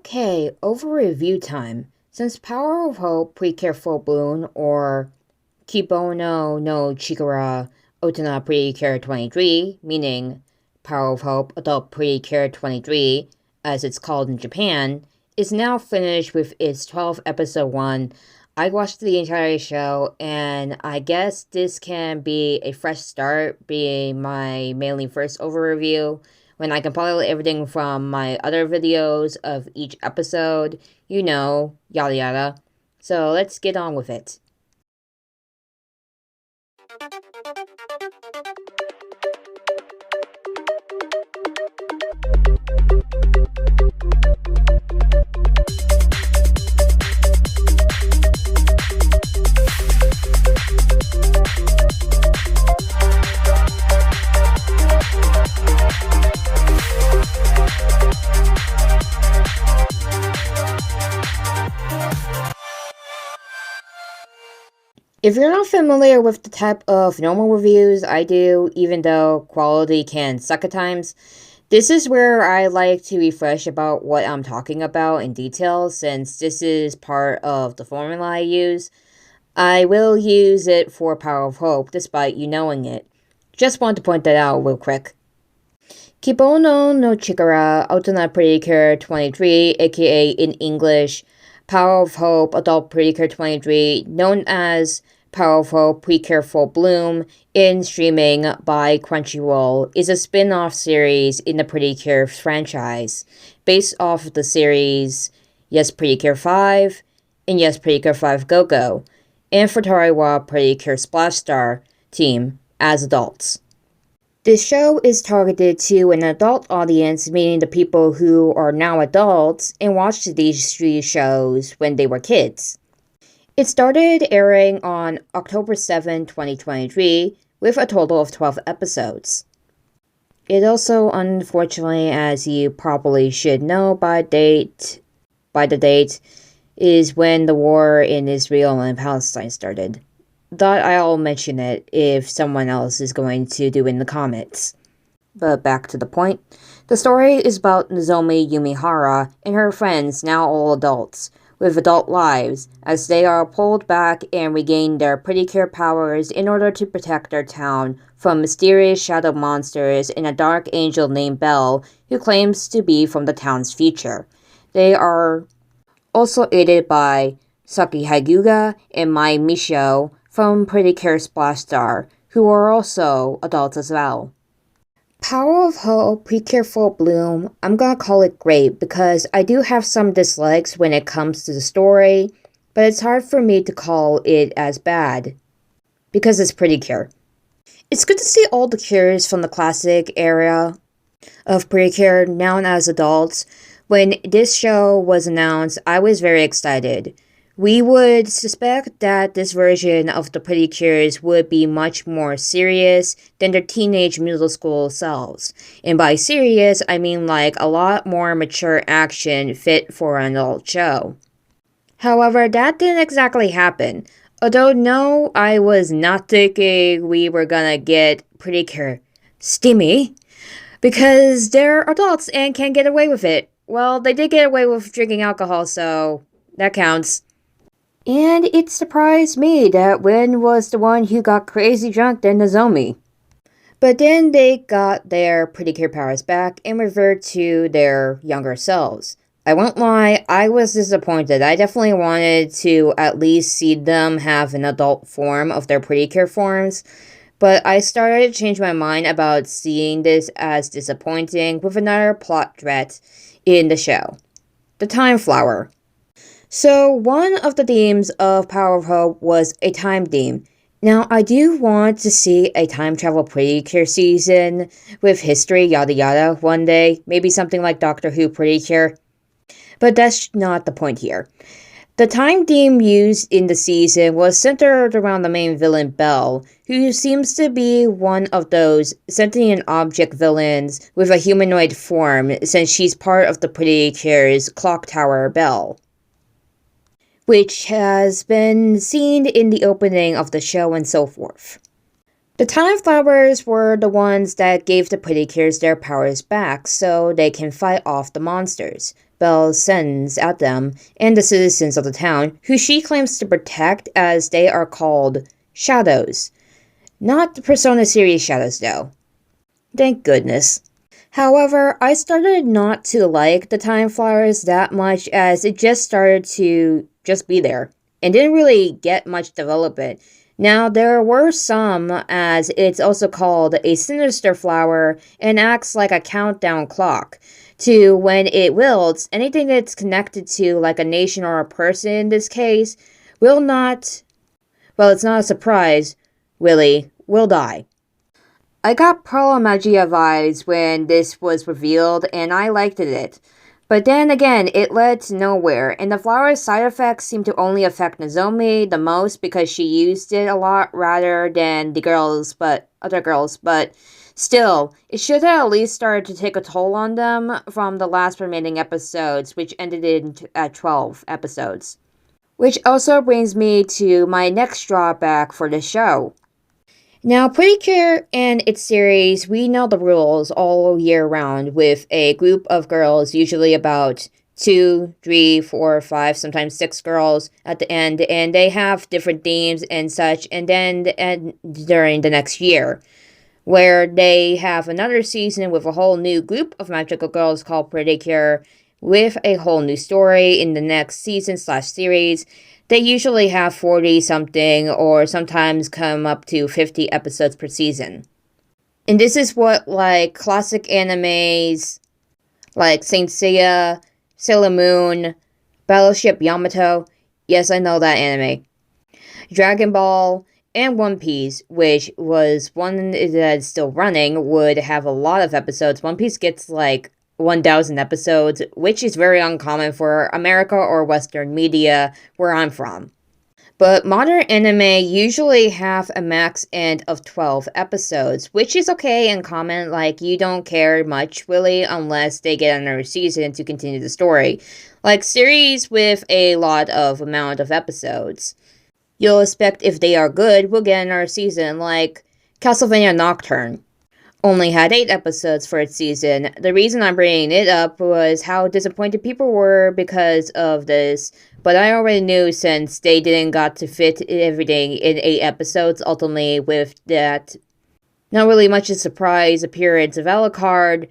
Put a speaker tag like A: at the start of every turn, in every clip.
A: Okay, over review time. Since Power of Hope Precare Full Bloom or Kibono no Chikara Otana Precare 23, meaning Power of Hope Adult Precare 23, as it's called in Japan, is now finished with its 12 episode one. I watched the entire show, and I guess this can be a fresh start, being my mainly first over review when I compile everything from my other videos of each episode, yada yada. So let's get on with it. If you're not familiar with the type of normal reviews I do, even though quality can suck at times, this is where I like to refresh about what I'm talking about in detail, since this is part of the formula I use. I will use it for Power of Hope, despite you knowing it. Just want to point that out real quick. Kibono no Chikara Otana Precare 23, aka in English, Power of Hope Adult Precare 23, known as Power of Hope Precare Full Bloom, in streaming by Crunchyroll, is a spin-off series in the Percure franchise, based off of the series Yes Percure 5 and Yes Percure 5 Go-Go, and Futariwa Percure Splash Star team as adults. This show is targeted to an adult audience, meaning the people who are now adults and watched these three shows when they were kids. It started airing on October 7, 2023, with a total of 12 episodes. It also, unfortunately, as you probably should know by the date, is when the war in Israel and Palestine started. Thought I'll mention it if someone else is going to do in the comments. But back to the point. The story is about Nozomi Yumihara and her friends, now all adults, with adult lives, as they are pulled back and regain their Percure powers in order to protect their town from mysterious shadow monsters and a dark angel named Belle, who claims to be from the town's future. They are also aided by Saki Haguga and Mai Misho from Percure Splash Star, who are also adults as well. Power of Hope Precure Full Bloom, I'm gonna call it great because I do have some dislikes when it comes to the story, but it's hard for me to call it as bad because it's Percure. It's good to see all the cures from the classic era of Percure now as adults. When this show was announced, I was very excited. We would suspect that this version of the Percures would be much more serious than their teenage middle school selves. And by serious, I mean like a lot more mature action fit for an adult show. However, that didn't exactly happen. Although no, I was not thinking we were gonna get Percure steamy, because they're adults and can get away with it. Well, they did get away with drinking alcohol, so that counts. And it surprised me that Wen was the one who got crazy drunk than Nozomi. But then they got their Percure powers back and reverted to their younger selves. I won't lie, I was disappointed. I definitely wanted to at least see them have an adult form of their Percure forms, but I started to change my mind about seeing this as disappointing with another plot thread in the show. The Time Flower. So, one of the themes of Power of Hope was a time theme. Now, I do want to see a time travel Percure season with history, yada yada, one day. Maybe something like Doctor Who Percure. But that's not the point here. The time theme used in the season was centered around the main villain, Belle, who seems to be one of those sentient object villains with a humanoid form, since she's part of the Percure's clock tower, Belle, which has been seen in the opening of the show and so forth. The Time Flowers were the ones that gave the Percures their powers back so they can fight off the monsters. Belle sends at them and the citizens of the town, who she claims to protect as they are called shadows. Not the Persona series shadows, though. Thank goodness. However, I started not to like the Time Flowers that much as it just started to just be there and didn't really get much development. Now, there were some, as it's also called a sinister flower and acts like a countdown clock to when it wilts. Anything that's connected to, like a nation or a person in this case, will not, well, it's not a surprise, really, will die. I got Pearl Magia vibes when this was revealed, and I liked it. But then again, it led to nowhere, and the flower's side effects seem to only affect Nozomi the most because she used it a lot rather than other girls, but still, it should have at least started to take a toll on them from the last remaining episodes, which ended at 12 episodes. Which also brings me to my next drawback for the show. Now, Percure and its series, we know the rules all year round with a group of girls, usually about 2, 3, 4, 5, sometimes 6 girls at the end, and they have different themes and such, and then during the next year, where they have another season with a whole new group of magical girls called Percure, with a whole new story in the next season/series. They usually have 40 something or sometimes come up to 50 episodes per season. And this is what like classic animes like Saint Seiya, Sailor Moon, Battleship Yamato, yes I know that anime, Dragon Ball, and One Piece, which was one that's still running, would have a lot of episodes. One Piece gets like 1,000 episodes, which is very uncommon for America or Western media where I'm from. But modern anime usually have a max end of 12 episodes, which is okay and common, like you don't care much really unless they get another season to continue the story. Like series with a lot of amount of episodes. You'll expect if they are good, we'll get another season, like Castlevania Nocturne. Only had 8 episodes for its season. The reason I'm bringing it up was how disappointed people were because of this, but I already knew since they didn't got to fit everything in 8 episodes, ultimately with that not really much a surprise appearance of Alucard.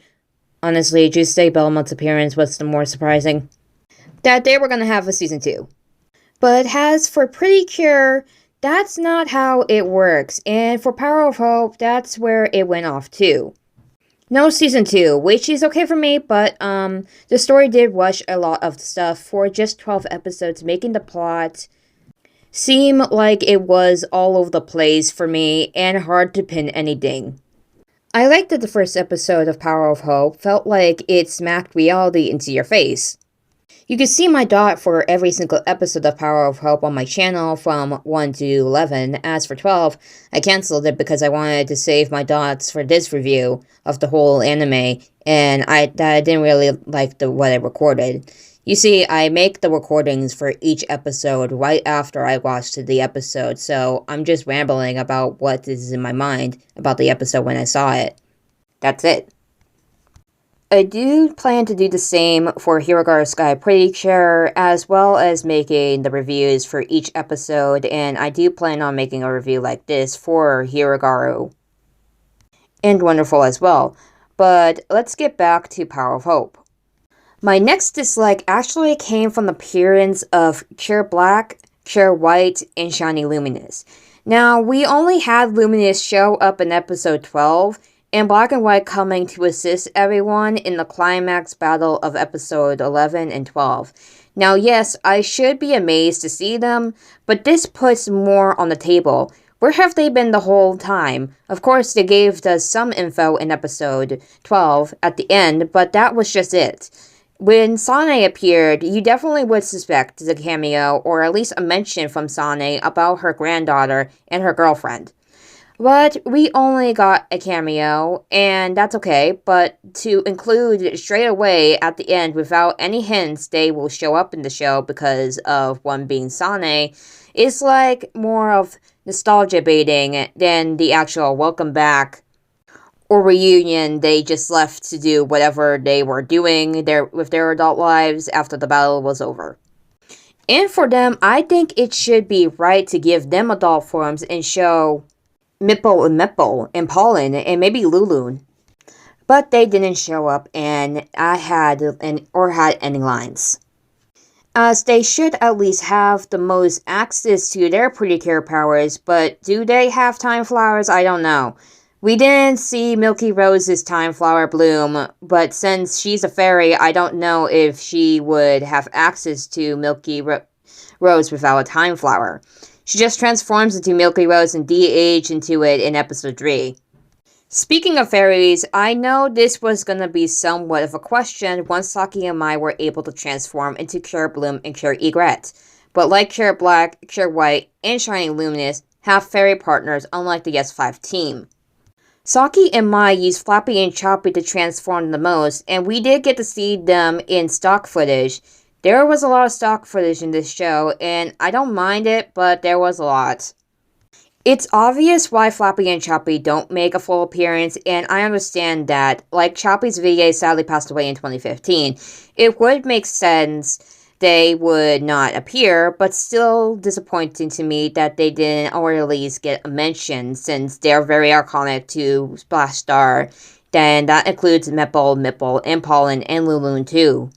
A: Honestly, Juste Belmont's appearance was the more surprising. That they were going to have a season 2. But as for Percure, that's not how it works, and for Power of Hope, that's where it went off too. No season 2, which is okay for me, but the story did rush a lot of stuff for just 12 episodes, making the plot seem like it was all over the place for me and hard to pin anything. I liked that the first episode of Power of Hope felt like it smacked reality into your face. You can see my dot for every single episode of Power of Hope on my channel from 1 to 11. As for 12, I cancelled it because I wanted to save my dots for this review of the whole anime, and I didn't really like what I recorded. You see, I make the recordings for each episode right after I watched the episode, so I'm just rambling about what is in my mind about the episode when I saw it. That's it. I do plan to do the same for Hirogaru Sky Percure, as well as making the reviews for each episode, and I do plan on making a review like this for Hirogaru. And Wonderful as well. But let's get back to Power of Hope. My next dislike actually came from the appearance of Cure Black, Cure White, and Shiny Luminous. Now, we only had Luminous show up in episode 12, and Black and White coming to assist everyone in the climax battle of episode 11 and 12. Now yes, I should be amazed to see them, but this puts more on the table. Where have they been the whole time? Of course, they gave us some info in episode 12 at the end, but that was just it. When Sane appeared, you definitely would suspect the cameo, or at least a mention from Sane about her granddaughter and her girlfriend. But we only got a cameo, and that's okay, but to include straight away at the end without any hints they will show up in the show because of one being Sane is like more of nostalgia baiting than the actual welcome back or reunion, they just left to do whatever they were doing with their adult lives after the battle was over. And for them, I think it should be right to give them adult forms and show Mipple and Paulin and maybe Lulun. But they didn't show up, and I had ending lines. As they should at least have the most access to their Percure powers, but do they have time flowers? I don't know. We didn't see Milky Rose's time flower bloom, but since she's a fairy, I don't know if she would have access to Rose without a time flower. She just transforms into Milky Rose and de-age into it in episode 3. Speaking of fairies, I know this was gonna be somewhat of a question once Saki and Mai were able to transform into Cure Bloom and Cure Egret. But like Cure Black, Cure White, and Shining Luminous have fairy partners unlike the S5 team. Saki and Mai used Flappy and Choppy to transform the most, and we did get to see them in stock footage. There was a lot of stock footage in this show, and I don't mind it, but there was a lot. It's obvious why Flappy and Choppy don't make a full appearance, and I understand that. Like Choppy's VA sadly passed away in 2015, it would make sense they would not appear, but still disappointing to me that they didn't, or at least get a mention, since they're very iconic to Splash Star. Then that includes Mipple, and Pollen, and Lulun too.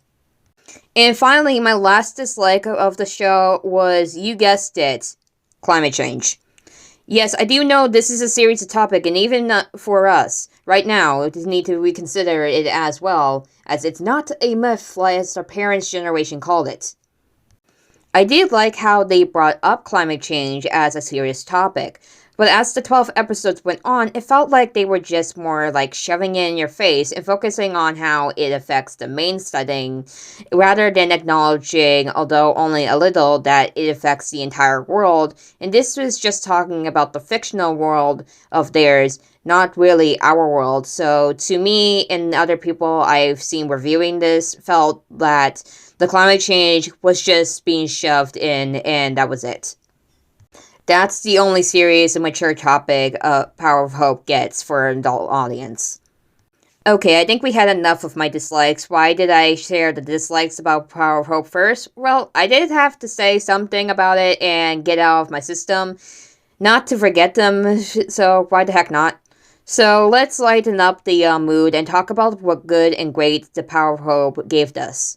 A: And finally, my last dislike of the show was, you guessed it, climate change. Yes, I do know this is a serious topic, and even for us, right now, we need to reconsider it as well, as it's not a myth as our parents' generation called it. I did like how they brought up climate change as a serious topic, but as the 12 episodes went on, it felt like they were just more like shoving it in your face and focusing on how it affects the main setting, rather than acknowledging, although only a little, that it affects the entire world, and this was just talking about the fictional world of theirs, not really our world. So to me and other people I've seen reviewing this felt that the climate change was just being shoved in, and that was it. That's the only serious and mature topic Power of Hope gets for an adult audience. Okay, I think we had enough of my dislikes. Why did I share the dislikes about Power of Hope first? Well, I did have to say something about it and get out of my system. Not to forget them, so why the heck not? So let's lighten up the mood and talk about what good and great the Power of Hope gave us.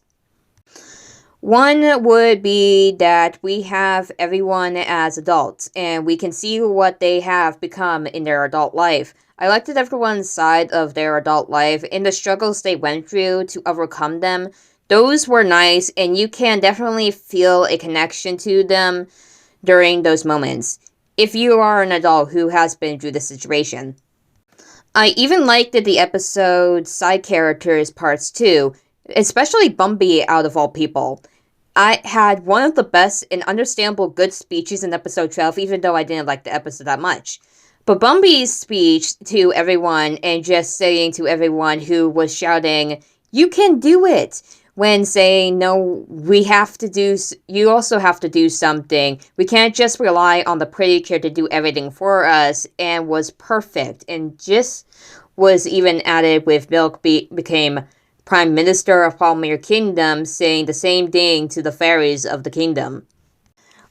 A: One would be that we have everyone as adults, and we can see what they have become in their adult life. I liked that everyone's side of their adult life and the struggles they went through to overcome them. Those were nice, and you can definitely feel a connection to them during those moments, if you are an adult who has been through the situation. I even liked that the episode's side characters parts too, especially Bumby out of all people. I had one of the best and understandable good speeches in episode 12, even though I didn't like the episode that much. But Bumby's speech to everyone, and just saying to everyone who was shouting, "You can do it!" when saying, "No, you also have to do something. We can't just rely on the Percure to do everything for us," and was perfect, and just was even added with Milk became Prime Minister of Palmyra Kingdom, saying the same thing to the fairies of the kingdom.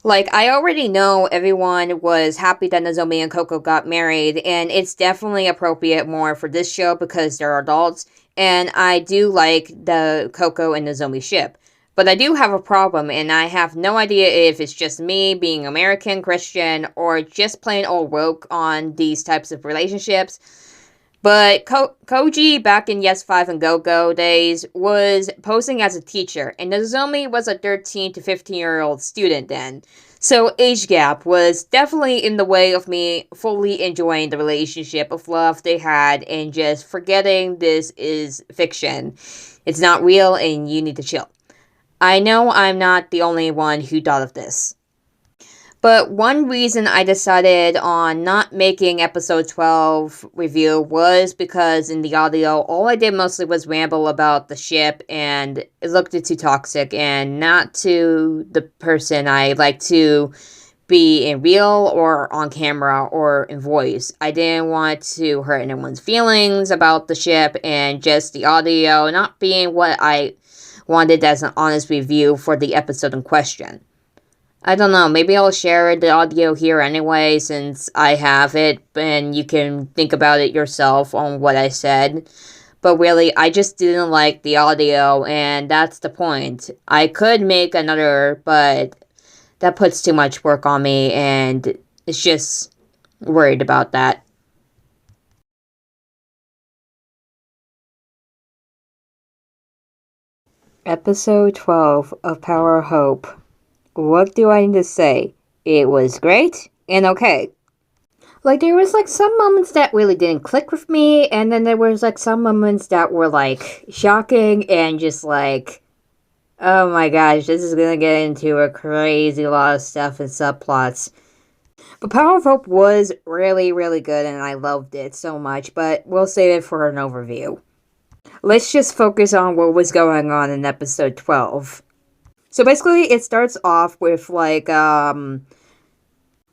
A: Like, I already know everyone was happy that Nozomi and Coco got married, and it's definitely appropriate more for this show because they're adults, and I do like the Coco and Nozomi ship. But I do have a problem, and I have no idea if it's just me being American, Christian, or just plain old woke on these types of relationships. But Koji, back in Yes 5 and Go-Go days, was posing as a teacher, and Nozomi was a 13 to 15-year-old student then. So age gap was definitely in the way of me fully enjoying the relationship of love they had and just forgetting this is fiction. It's not real and you need to chill. I know I'm not the only one who thought of this. But one reason I decided on not making episode 12 review was because in the audio, all I did mostly was ramble about the ship and it looked too toxic and not to the person I like to be in real or on camera or in voice. I didn't want to hurt anyone's feelings about the ship, and just the audio not being what I wanted as an honest review for the episode in question. I don't know, maybe I'll share the audio here anyway since I have it and you can think about it yourself on what I said. But really, I just didn't like the audio, and that's the point. I could make another, but that puts too much work on me, and it's just worried about that. Episode 12 of Power of Hope. What do I need to say? It was great and okay. Like, there was, like, some moments that really didn't click with me, and then there was, like, some moments that were, like, shocking and just, like, oh my gosh, this is gonna get into a crazy lot of stuff and subplots. But Power of Hope was really, really good, and I loved it so much, but we'll save it for an overview. Let's just focus on what was going on in episode 12. So basically, it starts off with, like,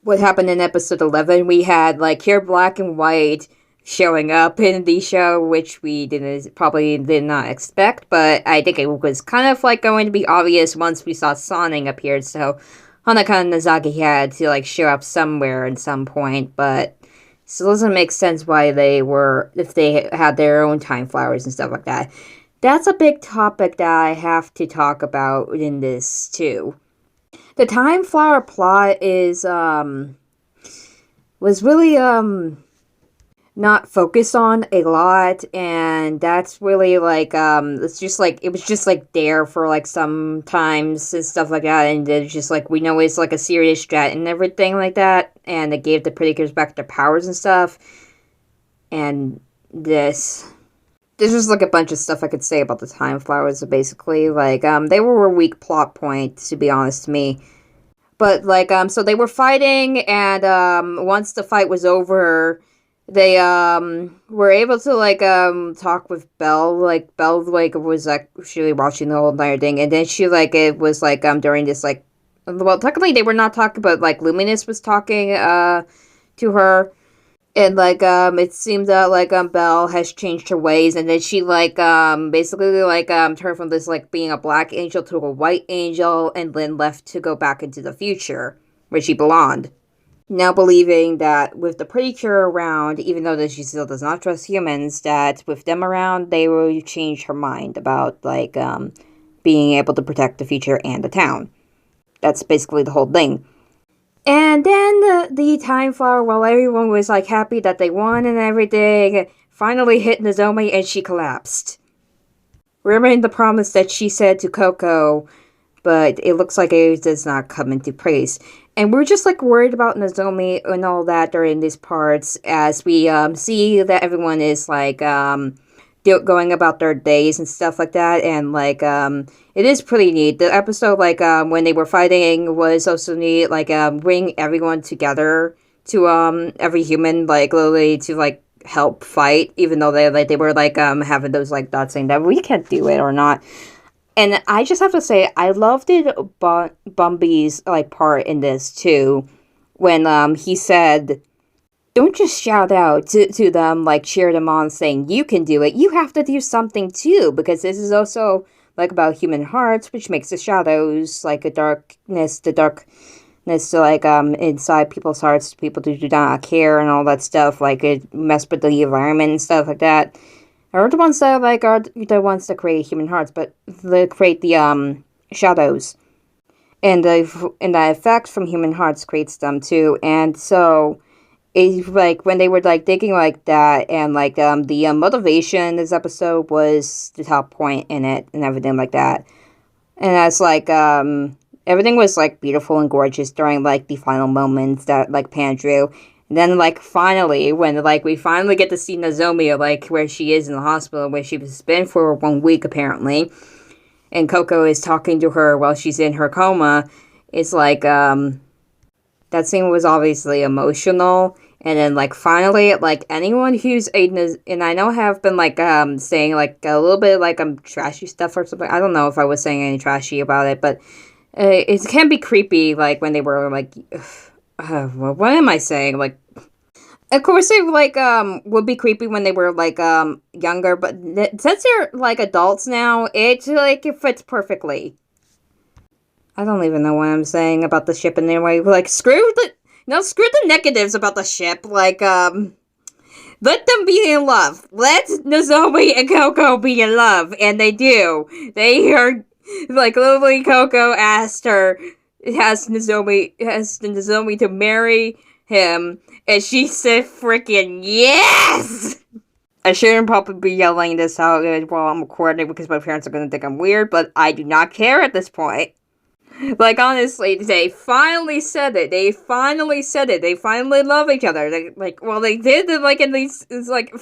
A: what happened in episode 11. We had, like, Here Black and White showing up in the show, which we probably did not expect, but I think it was kind of, like, going to be obvious once we saw Sonic appeared, so Hanaka and Nozaki had to, like, show up somewhere at some point, but still doesn't make sense why if they had their own time flowers and stuff like that. That's a big topic that I have to talk about in this, too. The time flower plot was really, not focused on a lot, and that's really, like, it's just, like, it was just, like, there for, like, some times and stuff like that, and it's just, like, we know it's, like, a serious strat and everything like that, and it gave the Pretty back their powers and stuff, and this was, like, a bunch of stuff I could say about the time flowers, basically, like, they were a weak plot point, to be honest to me, but, like, so they were fighting, and, once the fight was over, they were able to, like, talk with Belle. Like, Belle, like, was actually watching the whole entire thing, and then she, like, it was, like, during this, like, well, technically they were not talking, but, like, Luminous was talking to her, and, like, it seems that, like, Belle has changed her ways, and then she, like, basically, like, turned from this, like, being a black angel to a white angel, and then left to go back into the future where she belonged. Now believing that with the Percure around, even though that she still does not trust humans, that with them around, they will change her mind about, like, being able to protect the future and the town. That's basically the whole thing. And then the Time Flower, while everyone was, like, happy that they won and everything, finally hit Nozomi and she collapsed. Remembering the promise that she said to Coco, but it looks like it does not come into place. And we're just, like, worried about Nozomi and all that during these parts as we see that everyone is, like, going about their days and stuff like that. And, like, it is pretty neat. The episode, like, when they were fighting was also neat. Like, bring everyone together to, every human, like, literally to, like, help fight. Even though they were, like, having those, like, thoughts saying that we can't do it or not. And I just have to say, I loved Bumby's, like, part in this, too. When, he said, don't just shout out to them, like, cheer them on, saying, you can do it. You have to do something, too. Because this is also, like, about human hearts, which makes the shadows, like, the darkness, like, inside people's hearts, people who do not care and all that stuff. Like, it mess with the environment and stuff like that. Are the ones that, like, are the ones that create human hearts, but they create the, shadows. And the effect from human hearts creates them, too. And so, it's, like, when they were, like, thinking like that, and, like, the motivation in this episode was the top point in it, and everything like that. And that's, like, everything was, like, beautiful and gorgeous during, like, the final moments that, like, Pan drew. And then, like, finally, when, like, we finally get to see Nozomi, like, where she is in the hospital, where she's been for 1 week, apparently, and Coco is talking to her while she's in her coma, it's, like, that scene was obviously emotional, and then, like, finally, like, anyone who's and I know I have been, like, saying, like, a little bit, like, trashy stuff or something, I don't know if I was saying any trashy about it, but It can be creepy, like, when they were, like, what am I saying? Like, of course they, like, would be creepy when they were, like, younger, but since they're, like, adults now, it fits perfectly. I don't even know what I'm saying about the ship in any way. Like, screw the negatives about the ship. Like, let them be in love. Let Nozomi and Coco be in love. And they do. They are, like, literally Coco has Nozomi to marry him. And she said freaking yes! I shouldn't probably be yelling this out while I'm recording because my parents are going to think I'm weird, but I do not care at this point. Like, honestly, they finally said it. They finally said it. They finally love each other. They did, like, at least, it's like, I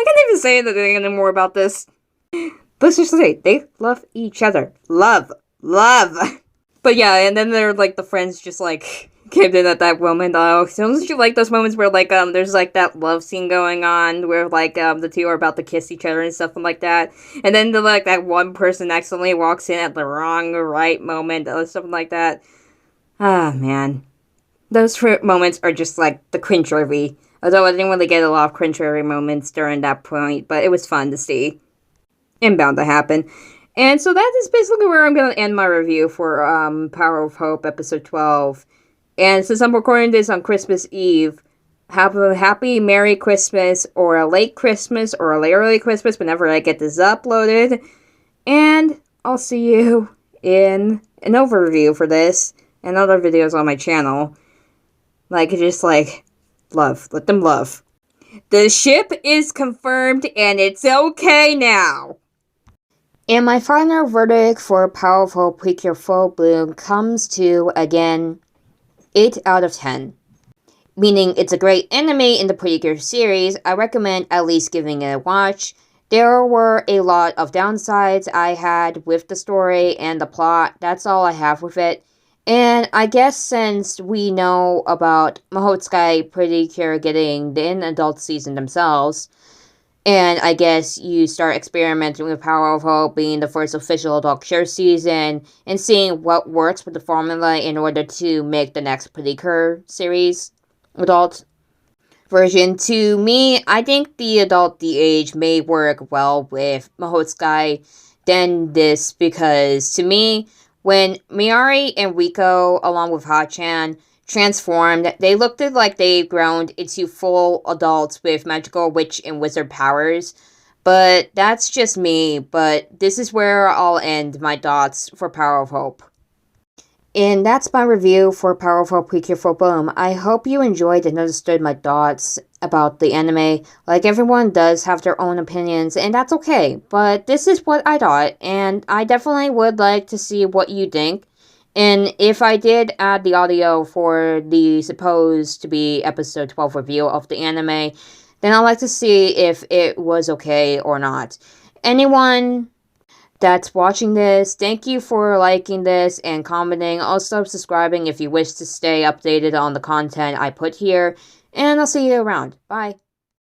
A: can't even say anything anymore about this. Let's just say, they love each other. Love. Love. But yeah, and then they're, like, the friends just, like, came in at that moment. Don't you like those moments where, like, there's, like, that love scene going on where, like, the two are about to kiss each other and stuff like that. And then, that one person accidentally walks in at the right moment or something like that. Ah, man. Those moments are just, like, the cringe-worthy. Although I didn't really get a lot of cringe-worthy moments during that point, but it was fun to see. And bound to happen. And so that is basically where I'm going to end my review for Power of Hope, episode 12. And since I'm recording this on Christmas Eve, have a happy Merry Christmas, or a late Christmas, or a early Christmas whenever I get this uploaded. And I'll see you in an overview for this and other videos on my channel. Love. Let them love. The ship is confirmed, and it's okay now. And my final verdict for Power of Hope Percure Full Bloom comes to, again, 8 out of 10. Meaning it's a great anime in the Percure series. I recommend at least giving it a watch. There were a lot of downsides I had with the story and the plot. That's all I have with it. And I guess since we know about Mahotsukai Percure getting the adult season themselves, and I guess you start experimenting with Power of Hope being the first official adult share season and seeing what works with the formula in order to make the next Percure series adult version. To me, I think the adult DH may work well with Mahotsukai than this, because to me, when Miyari and Riko, along with Hachan, transformed, they looked like they've grown into full adults with magical witch and wizard powers. But that's just me, but this is where I'll end my thoughts for Power of Hope. And that's my review for Power of Hope Percure Full Bloom. I hope you enjoyed and understood my thoughts about the anime. Like, everyone does have their own opinions, and that's okay. But this is what I thought, and I definitely would like to see what you think. And if I did add the audio for the supposed to be episode 12 review of the anime, then I'd like to see if it was okay or not. Anyone that's watching this, thank you for liking this and commenting. Also subscribing if you wish to stay updated on the content I put here. And I'll see you around. Bye.